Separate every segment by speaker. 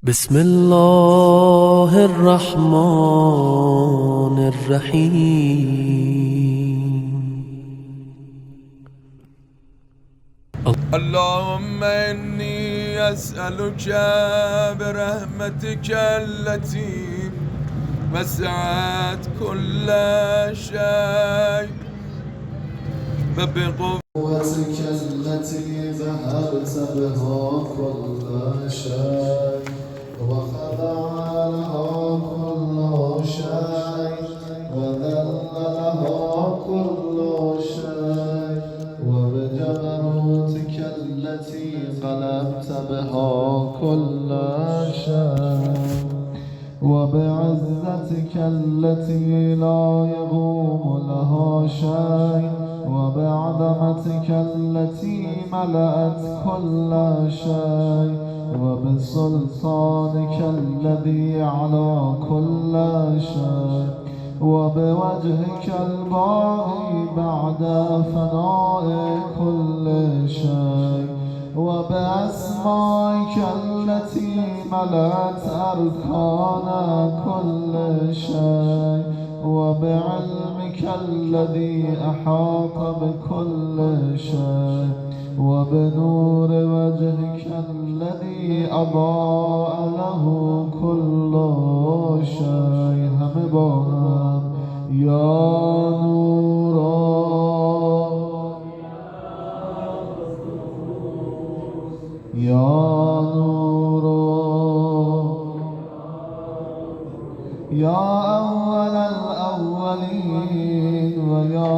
Speaker 1: بسم الله الرحمن الرحيم.
Speaker 2: اللهم إني أسألك برحمتك التي وسعت كل شيء
Speaker 3: وبقوتك التي ظهرت بها كل شيء وخضع لها كل شيء وذل لها كل شيء وبجبروتك التي غلبت بها كل شيء وبعزتك التي لا يقوم لها شيء وبعظمتك التي ملأت كل شيء وبسلطانك الذي على كل شيء وبوجهك الباقي بعد فناء كل شيء وبأسمائك التي ملأت أركان كل شيء وبعلمك الذي أحاط بكل شيء وبنور وجهك الذي أضاء له كل شيء هم باهم يا نورا يا نورا يا أول الأولين ويا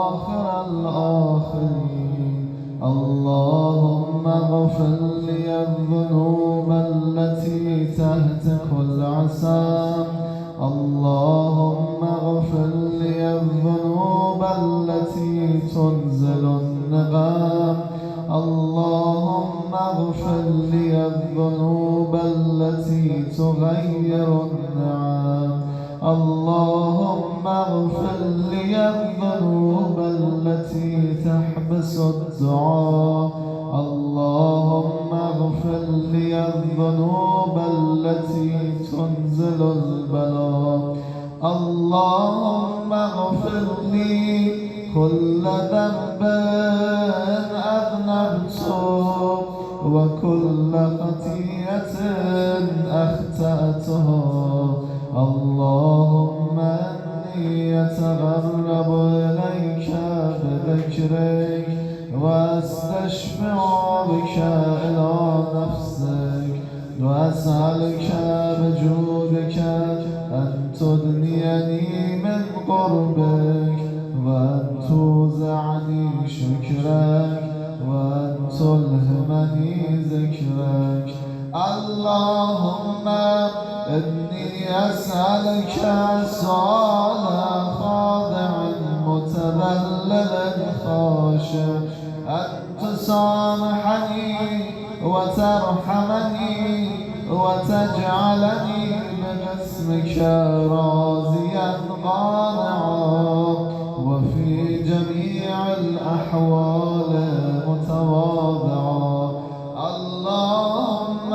Speaker 3: آخر الآخرين اللهم اغفر لي الذنوب التي تهتك العسام اللهم اغفر لي الذنوب التي تنزل النغام اللهم اغفر لي الذنوب التي تغير النعم اللهم اغفر لي الذنوب التي تحبس الدعاء اللهم اغفر لي الذنوب التي تنزل البلاء اللهم اغفر لي كل ذنب أذنبته وكل خطيئة أخطأتها اللهم إني أتقرب إليك بذكرك وأستشفع بك إلى نفسك وأسألك بجودك أن تدنيني من قربك وأن توزعني شكرك وأن تلهمني ذكرك اللهم إني أسألك سؤالا خاضع متذلل خاشع أن تسامحني وترحمني وتجعلني باسمك راضيا قانعا وفي جميع الأحوال متواضعا اللهم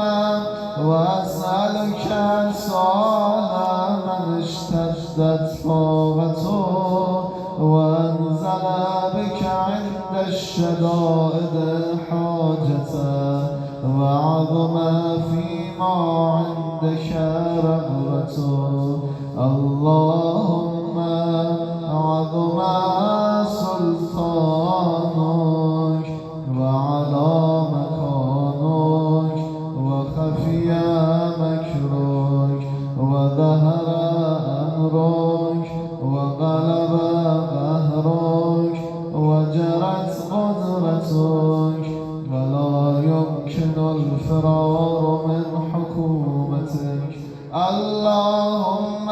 Speaker 3: وأسألك سؤال من اشتدت طاقته وأنزل بك عند الشدائد حاجته وعظم فيما عندك رغبته اللهم عظم سلطانك وعلى مكانك وخفي مكرك وظهر أمرك وغلب قهرك وجرت قدرتك ولا يمكن الفرار من حكومتك اللهم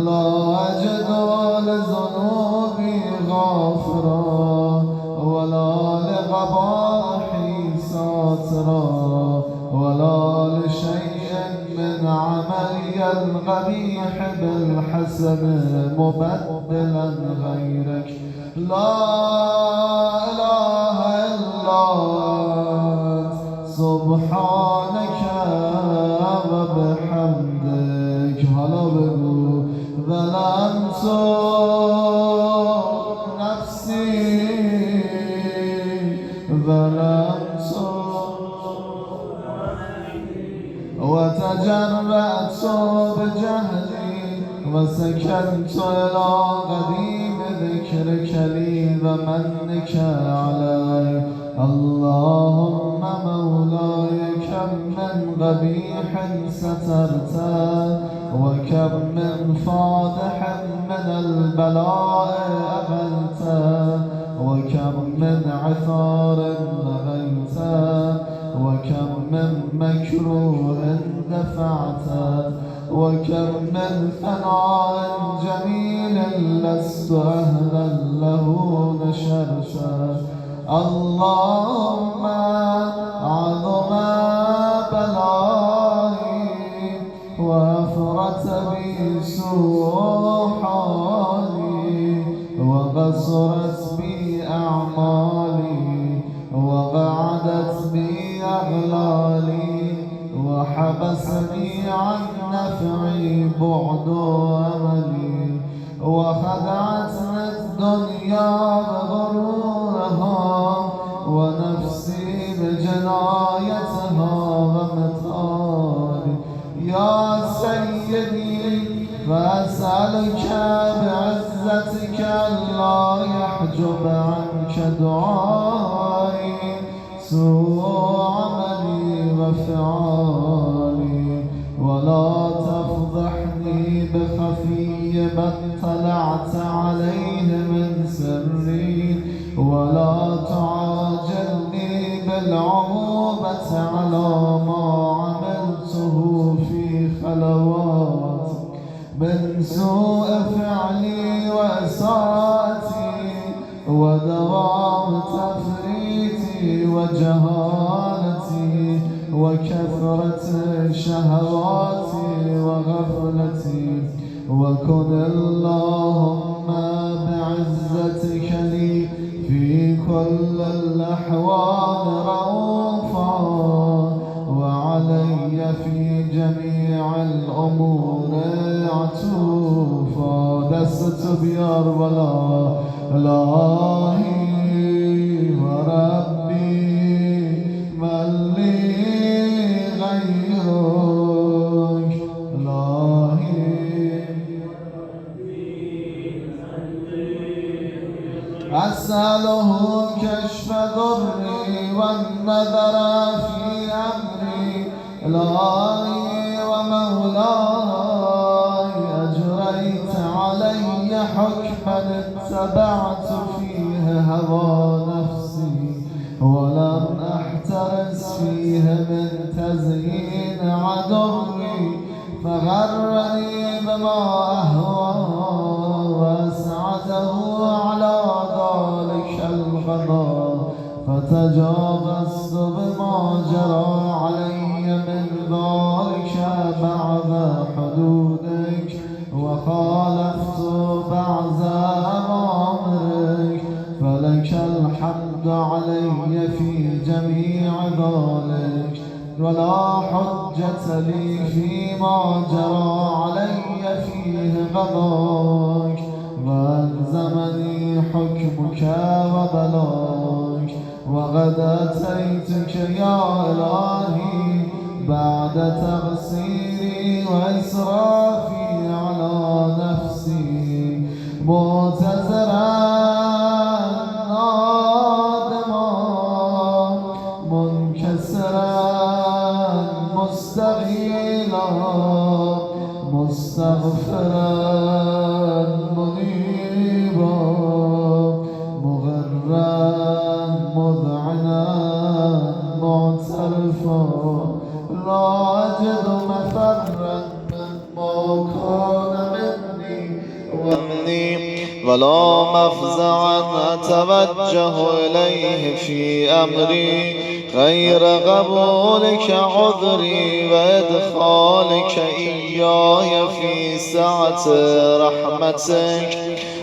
Speaker 3: لا أجد لذنوبي غافرا ولا لقبائحي ساترا ولا لشيء من عملي القبيح بالحسن مبدلا غيرك لا إله إلا أنت سبحانك وتجرأت بجهلي وسكنت إلى قديم ذكرك لي ومنك علي. اللهم مولاي كم من قبيح سترته وكم من فادح من البلاء أبلته وكم من عثار لغيته وكم من مكروه دفعته وكم من ثناء جميل لست أهلا له نشرته. اللهم عظم بلائي وأفرت بي سوء حالي وقصرت بي أعمالي وقعدت بي أغلالي وحبسني عن نفعي بعد أملي وخدعتني الدنيا بغرورها ونفسي بجنايتها ومثالي. يا سيدي فأسألك بعزتك ألا يحجب عنك دعائي سوء عملي وفعالي ولا تفضحني بخفي ما اطلعت عليه من سري ولا تعاجلني بالعقوبة على ما عملته في خلواتي من سوء فعلي وإساءتي ودوام تفريطي وجهالتي وكثرة شهواتي وغفلتي. وكن اللهم بعزتك لي في كل الأحوال رؤوفا وعلي في جميع الأمور عطوفا. دست بيار ولا إلهي وربي من لي غيرك إلهي. أسأله كشف ضري والنذر في أمري إلهي ومولاي. أجريت علي حكما اتبعت فيه هوى نفسي ولم أحترس فيه من تزيين عدوي فغرني بما أهوى وأسعده على ذلك الغضب فتجاوزت بما جرى علي من ذلك بعض حدودك وخالفت بعض أوامرك فلك الحمد علي في جميع ذلك ولا حجة لي فيما جرى علي فيه قضاك وألزمني حكمك وبلاك. وقد أتيتك يا إلهي بعد تقصيري وإسرافي على نفسي معتذرا نادما منكسرا مستغيلا مستغفرا منيبا مغرا مذعنا معترفا لا أجد مفرا مما كان مني ولا مفزعا أتوجه إليه في أمري غير قبولك عذري وإدخالك إياي في سعة رحمتك.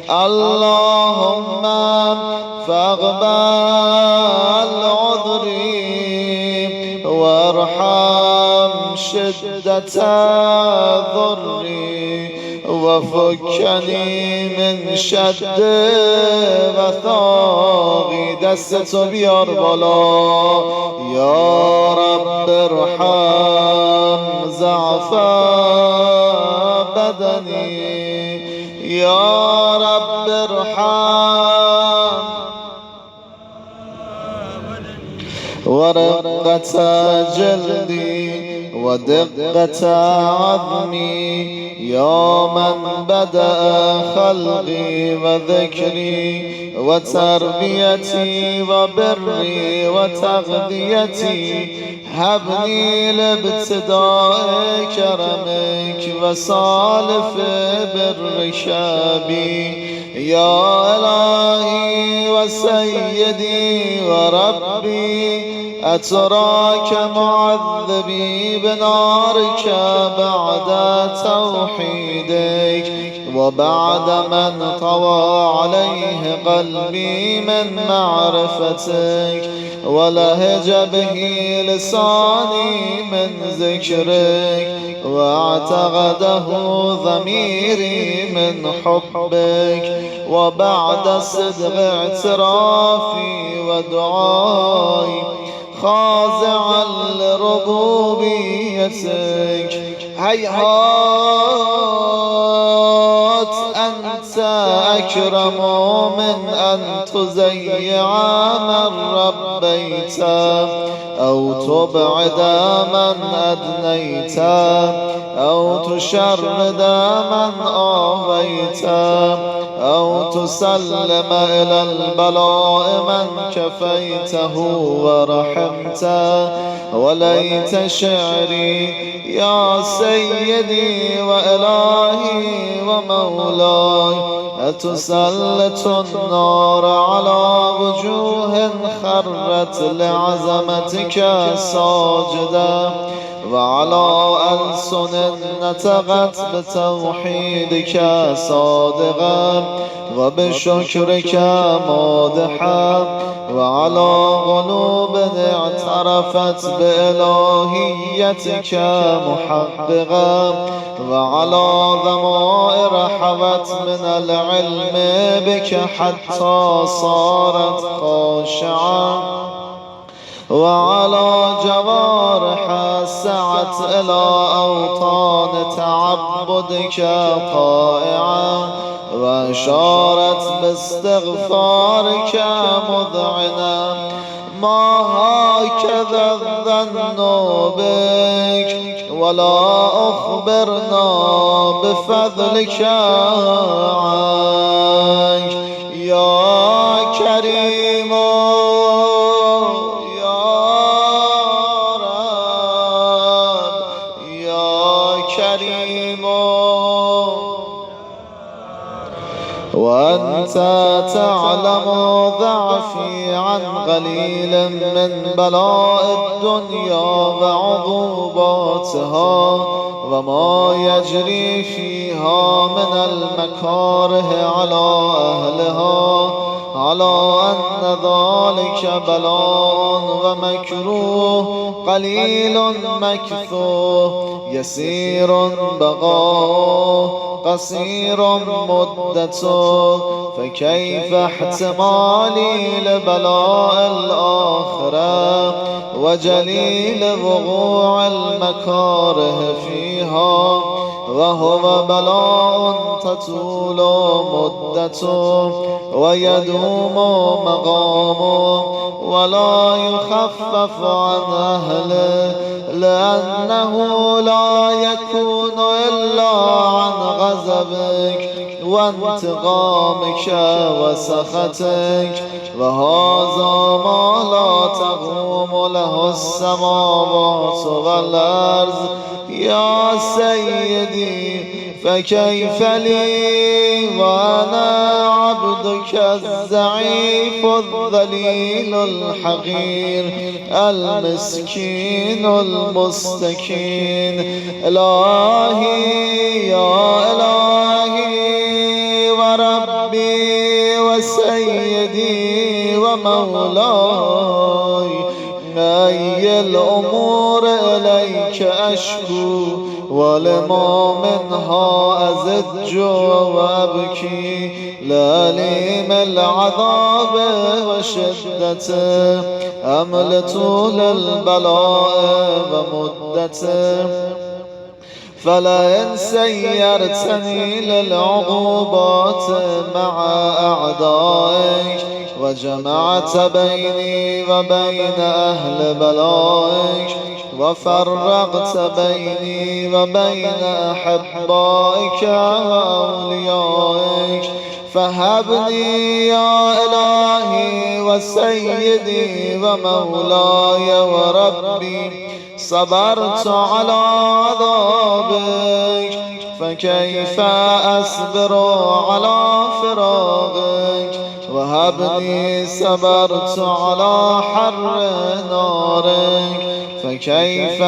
Speaker 3: اللهم فاقبل عذري وارحم شدة ضري وفكني من شد وثاقي. دستو بیار بالا یا رب ارحم ضعف بدني يا رب ارحم ورقة جلدي ودقة عظمي يا من بدأ خلقي وذكري وتربيتي وبري وتغذيتي هبني لابتداء كرمك وصالف بر شابي يا إلهي وسيدي وربي أتراك معذبي بنارك بعد توحيدك وبعد من طوى عليه قلبي من معرفتك ولهج به لساني من ذكرك واعتقده ضميري من حبك وبعد صدق اعترافي ودعائي خاضعا لربوبيتك هيهات أنت أكرم من أن تزيع من ربيت أو تبعد من أدنيت أو تشرد من آويت أو تسلم إلى البلاء من كفيته ورحمت وليت شعري يا سيدي وإلهي ومولاي أتسلط النار على وجوه خرت لعظمتك ساجدا وعلى ألسن نطقت بتوحيدك صادقا وبشكرك مادحا وعلى قلوب اعترفت بإلهيتك محققا وعلى ضمائر حوت من العلم بك حتى صارت خاشعا وعلى جوارح سعت إلى أوطان تعبدك طائعا وأشارت باستغفارك مذعنا ما هكذا الظن بك ولا أخبرنا بفضلك عنك يا كريم وأنت تعلم ضعفي عن قليل من بلاء الدنيا وعقوباتها وما يجري فيها من المكاره على أهلها على أن ذلك بلاء ومكروه قليل مكثوه يسير بقاؤه قصير مدته فكيف احتمالي لبلاء الآخرة وجليل وقوع المكاره فيها وهو بلاء تطول مدته ويدوم مقامه ولا يخفف عن أهله لأنه لا يكون إلا عن غضبك وانتقامك وسخطك وهذا ما لا تقوم له السماوات والأرض يا سيدي فكيف لي وأنا عبدك الضعيف الذليل الحقير المسكين المستكين إلهي يا إلهي وربي وسيدي ومولاي أي الأمور إليك أشكو ولما منها أزج وأبكي لأليم العذاب وشدته أم لطول البلاء ومدته فلئن سيرتني للعقوبات مع أعدائك وجمعت بيني وبين أهل بلائك وفرقت بيني وبين أحبائك وأوليائك فهبني يا إلهي وسيدي ومولاي وربي. صبرت على عذابك فكيف أصبر على فراقك. وهبني صبرت على حر نارك فكيف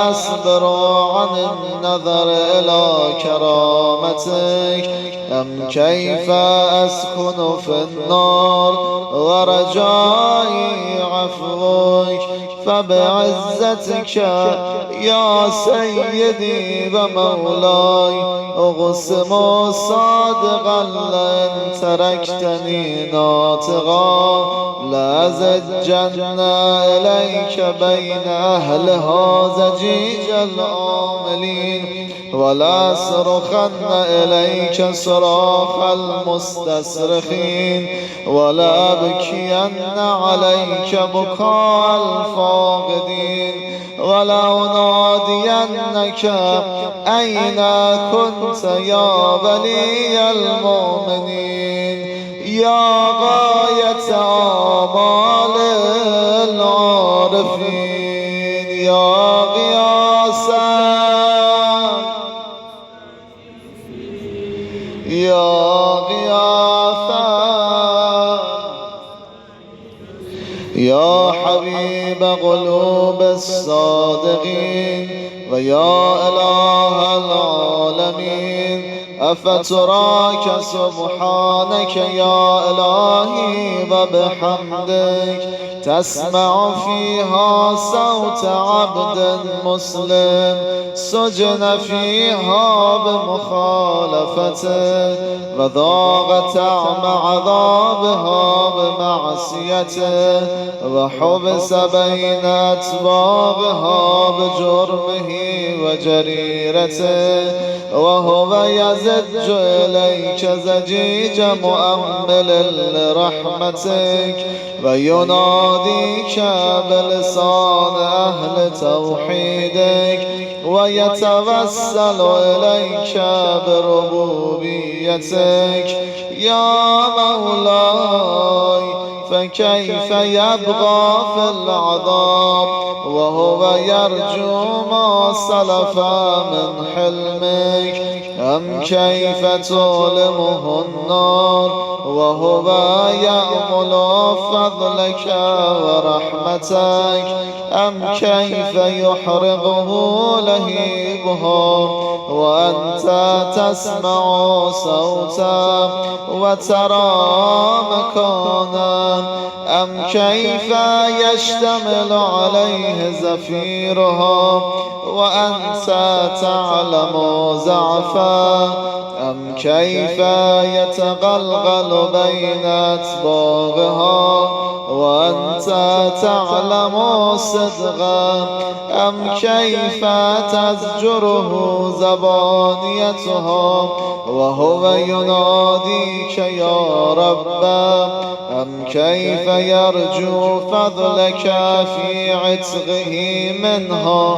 Speaker 3: أصبر عن النظر إلى كرامتك. أم كيف أسكن في النار ورجائي عفوك. فبعزتك يا سيدي ومولاي أقسم صادقا لئن تركتني ناطقا لأزجن إليك بين أهلها زجيج العاملين ولا صرخن إليك صراخ المستصرخين ولا أبكين عليك بكاء الفاقدين ولا أنادينك أين كنت يا ولي المؤمنين يا غاية آمال العارفين يا غياثا يا حبيب قلوب الصادقين ويا إله العالمين. أفتراك سبحانك يا إلهي وبحمدك تسمع فيها صوت عبد مسلم سجن فيها بمخالفته وذاق طعم عذابها بمعصيته وحبس بين أتباعها بجرمه وجريرته وهو يزج إليك زجيج مؤمل لرحمتك ويناديك بلسان أهل توحيدك ويتوسل إليك بربوبيتك يا مولاي. فكيف يبقى في العذاب وهو يرجو ما سلف من حلمك. أم كيف تظلمه النار وهو يأمل فضلك ورحمتك. أم كيف يحرقه لهيبها وأنت تسمع صوتا وترى مكانا. أم كيف يشتمل عليه زفيرها وأنت تعلم زعفا. أم كيف يتغلغل بين أتباعها وأنت تعلم صدقا. أم كيف تزجره زبانيتها وهو يناديك يا رب. أم كيف يرجو فضلك في عتقه منها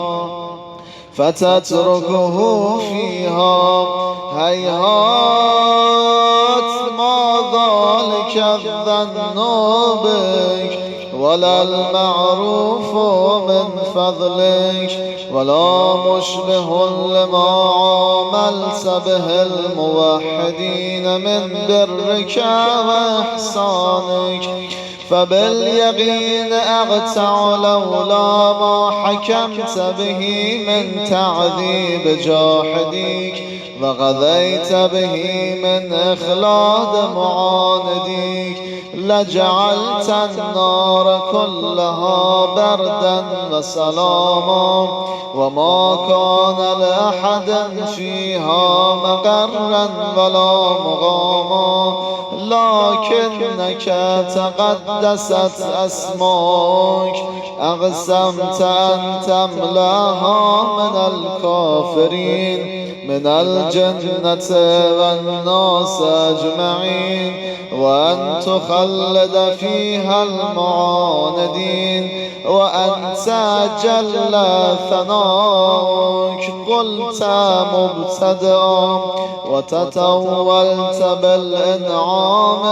Speaker 3: فتتركه فيها. هيهات ما ذلك الظن بك ولا المعروف من فضلك ولا مشبه لما عاملت به الموحدين من برك وإحسانك. فباليقين أغتع لولا ما حكمت به من تعذيب جاحديك وغذيت به من إخلاد معانديك. لجعلت النار كلها بردا وسلاما وما كان لأحد فيها مقرا ولا مقاما. لكنك تقدست أسماك أقسمت أن تملاها من الكافرين من الجنة والناس أجمعين وأن تخلد فيها المعاندين وأنت جل ثناؤك قلت مبتدئا وتطولت بالإنعام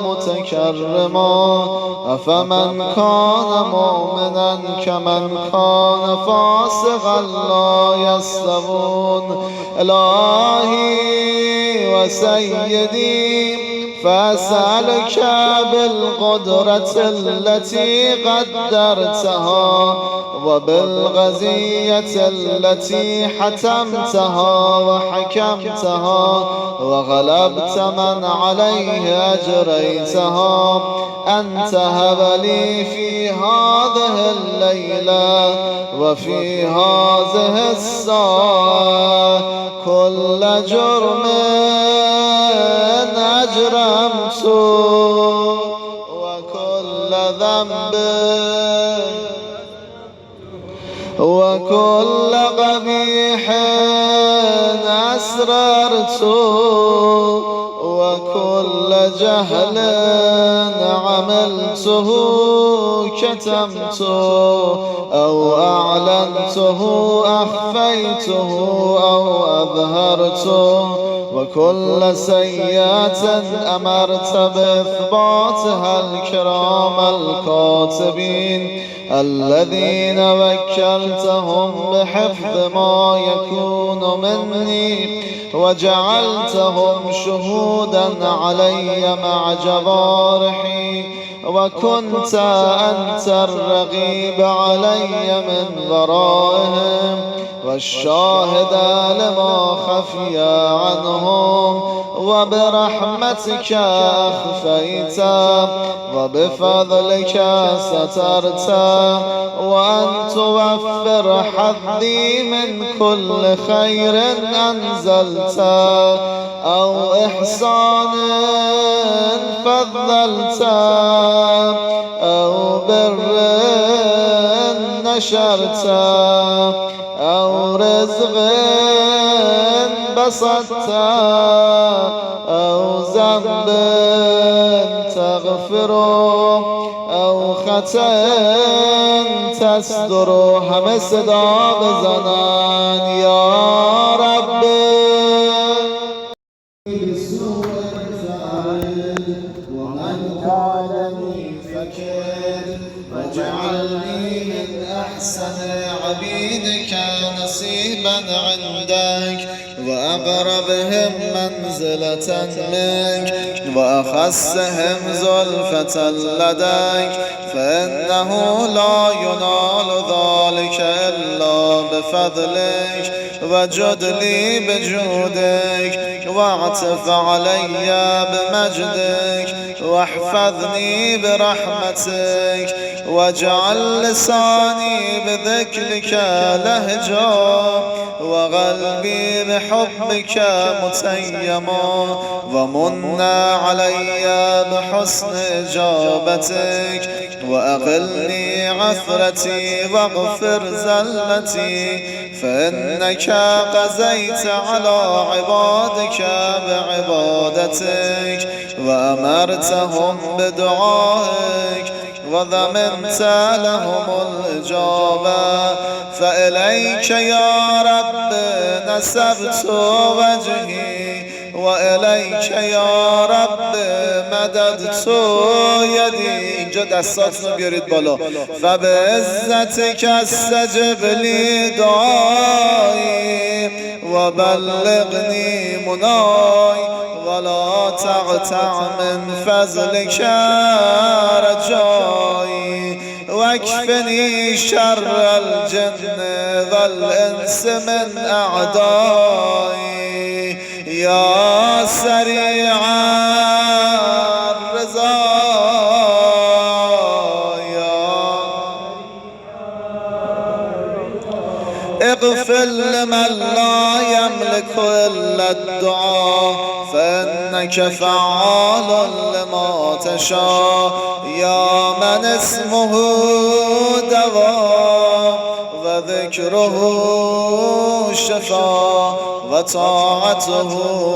Speaker 3: متكرما أفمن كان مؤمنا كمن كان فاسقا لا يستوون إلهي وسيدي فأسألك بالقدرة التي قدرتها وبالغزية التي حتمتها وحكمتها وغلبت من عليه أجريتها أن تهب لي في هذه الليلة وفي هذه الساعة كل جرم أجرمت وكل ذنب وكل قبيح أسررت وكل جهل عملته كتمت أو أعلنته أخفيته أو أظهرته وكل سيئة أمرت بإثباتها الكرام الكاتبين الذين وكلتهم بحفظ ما يكون مني وجعلتهم شهودا علي مع جوارحي وكنت أنت الرقيب علي من ورائهم والشاهد لما خفي عنهم وبرحمتك أخفيت وبفضلك سترت وأن توفر حظي من كل خير أنزلت أو إحسان فضلت أو بر نشرت أو رزق بسطت أو ذنب تغفره أو خطأ تستره همه صدا بزنن یا رب ومن كادني فكر واجعلني من أحسن عبيدك نصيبا عندك وأقربهم منزلة منك وأخصهم زلفة لديك فإنه لا ينال ذلك إلا بفضلك وجد لي بجودك واعطف علي بمجدك واحفظني برحمتك واجعل لساني بذكرك لهجا وقلبي بحبك متيما ومن علي بحسن إجابتك وأقلني عثرتي واغفر زلتي فإنك قضيت على عبادك بعبادتك وأمرتهم بدعائك وضمنت لهم الإجابة فإليك يا رب نسبت وجهي وإليك يا رب مددت يدي اینجا دستاتونو بیارید بالا فبعزتك استجب لي دعائي وبلغني مناي ولا تقطع من فضلك رجائي واكفني شر الجن والإنس من أعدائي يا سريع الرضا اغفر لمن لا يملك إلا الدعاء فإنك فعال لما تشاء يا من اسمه دواء وذكره شفاء وطاعته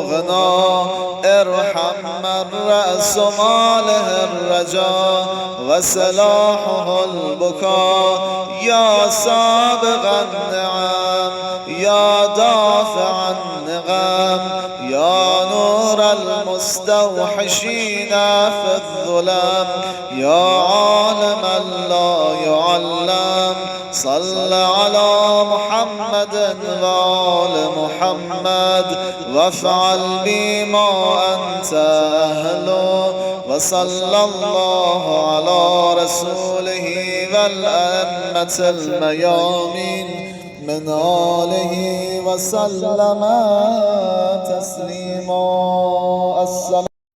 Speaker 3: غنى ارحم من رأس ماله الرجاء وسلاحه البكاء يا سابق النعم يا دافع النغم يا نور المستوحشين في الظلم يا عالما لا يعلم صل على محمد وآل محمد وافعل بما أنت أهله وصلى الله على رسوله والأئمة الميامين من آله وسلم